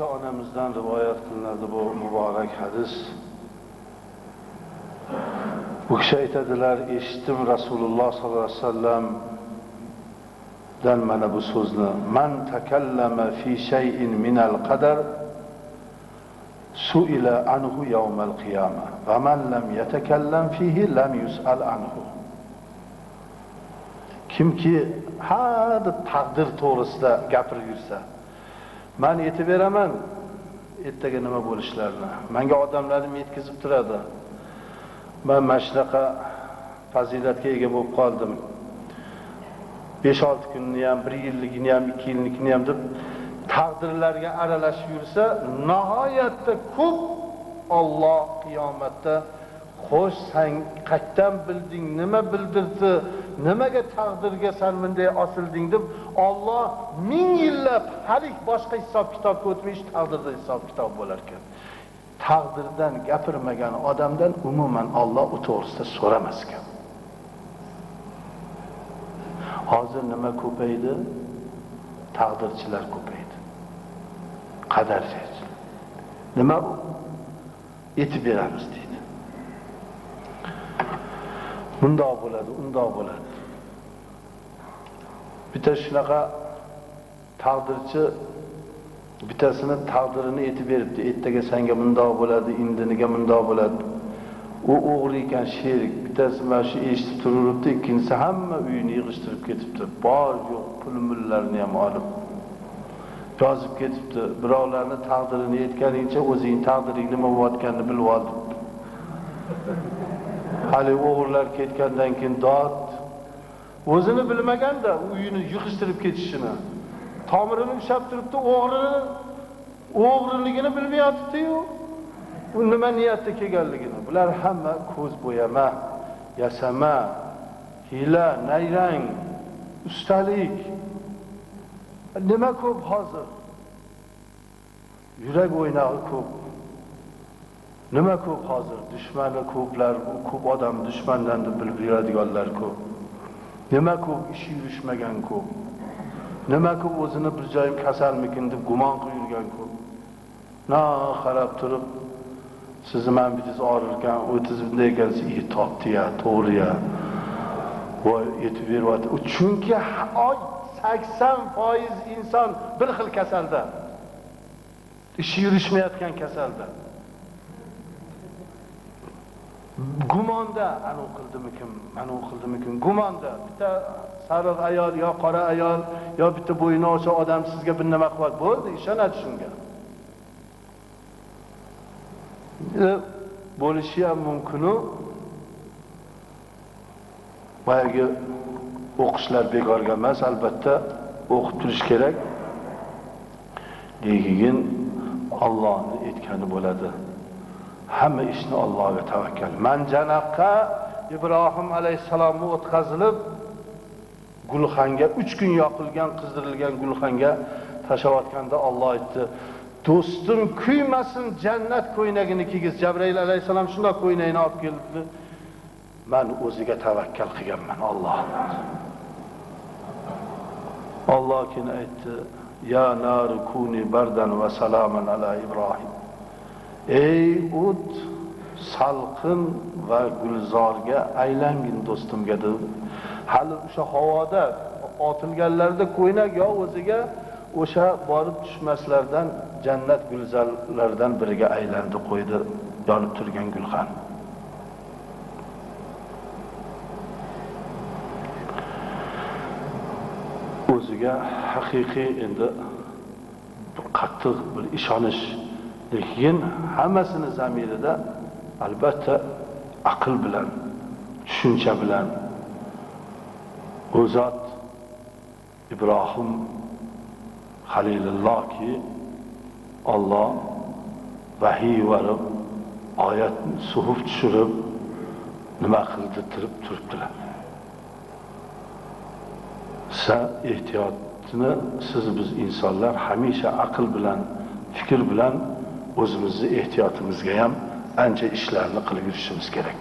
Oysha onamizdan rivoyat qilinadi bu muborak hadis. Bu kishi aytadilar, eshitdim Rasululloh sollallohu alayhi vasallam dan mana bu so'zni: "Man takallama fi shay'in minal qadar su'ila anhu yawmal qiyamah va man lam yatakallam fihi lam yus'al anhu." Kimki har taqdir to'g'risida gapirib yursa, men aytib beraman ertaga nima bo'lishlarini. Menga odamlarim yetkazib turadi. Men mana shunaqa fazilatga ega bo'lib qoldim. 5-6 kunni ham, 1 yilligini ham, 2 yillikini ham deb taqdirlarga aralashib yursa, nihoyatda ko'p Alloh qiyomatda xo'sh sen qayerdan bilding, nima bildirdi, nimaga taqdirga sen bunday osilding deb Alloh 1000 yillab halik boshqa hisob kitobga o'tmish taqdirda hisob kitob bo'lar ekan. Taqdirdan gapirmagan odamdan umuman Alloh u to'g'risida so'ramas ekan. Hozir nima ko'paydi? Taqdirchilar ko'paydi. Qadarchilar. Nima aytib beramiz deydi. Bundoq bo'ladi, undoq bo'ladi. Bitta shunaqa taqdirchi bittasini taqdirini aytib beribdi. Ertaga senga bundoq bo'ladi, indiniga bundoq bo'ladi. U o'g'ri ekan, sherik. Bittasi mana shu eshitib turibdi, ikkinchisi hamma uyini yig'ishtirib ketibdi. Bor yo'q pul-mullarni ham olib yozib ketibdi. Birovlarni taqdirini aytganingcha o'zing taqdiring nima bo'layotganini bilib olding. Hali o'g'irlar ketgandan keyin dod o'zini bilmaganda uyini yig'ishtirib ketishini, tomirini ushlab turibdi, o'g'riligini bilmayotibdi-yu. Bu nima niyatda kelganligini. Bular hamma ko'z bo'yama, yasama, hiyla, nayrang, ustalik. Nima ko'p hozir? Yurak o'ynog'i ko'p. Nima ko'p hozir? Dushmani ko'plar, ko'p odam dushmandan deb bilib yuradiganlar ko'p. Nima ko'p ish yurishmagan ko'p. Nima ko'p o'zini bir joyim kasalmikin deb gumon qilib yurgan ko'p. Na qarab turib, sizni men bitingiz og'rirkan, o'tiz bunday ekansiz, iyi topdi-ya, to'g'ri-ya. Voy, yetib beryapti. Chunki 80% inson bir xil kasalda. Ish yurishmayotgan kasalda. Gumonda, ana mana o'qildimikin, gumonda. Bitta sariq ayol yo qora ayol yo bitta bo'yni ocha odam sizga bir nima qilib bo'ldi, ishonadi shunga. Bo'lishi ham mumkin-u. Boyagi o'qishlar bekorga emas, albatta o'qib turish kerak. Lekin Allohning aytgani bo'ladi. Hamma ishni Allohga tavakkal. Manjanaqqa Ibrohim alayhisalomni o'tkazilib gulxanga 3 kun yoqilgan, qizdirilgan gulxanga tashlayotganda Alloh aytdi: "Do'stim kuymasin, jannat ko'ynagini kiygiz." Jabroil alayhisalom shunday ko'ynagini olib keldi. Men o'ziga tavakkal qilganman Allohga. Alloh keyin aytdi: "Ya nar kuni bardan va salaman ala Ibrohim." Ey o't, salqin va gulzorga aylangin do'stimga dedi. Hali o'sha havoda otilganlarda ko'ynak yo o'ziga o'sha borib tushmaslardan jannat gulzorlaridan biriga aylandi qo'ydi yonib turgan gulxan. O'ziga haqiqiy endi qattiq bir ishonish. Lekin hammasini zamirida albatta aql bilan, tushuncha bilan o zot Ibrohim Halilullohki Alloh vahiy varib, oyat suhuf tushirib nima qildi turibdilar. Ehtiyotni biz insonlar hamisha aql bilan, fikr bilan o'zimizni ehtiyotimizga ham ancha ishlarni qilib yurishimiz kerak.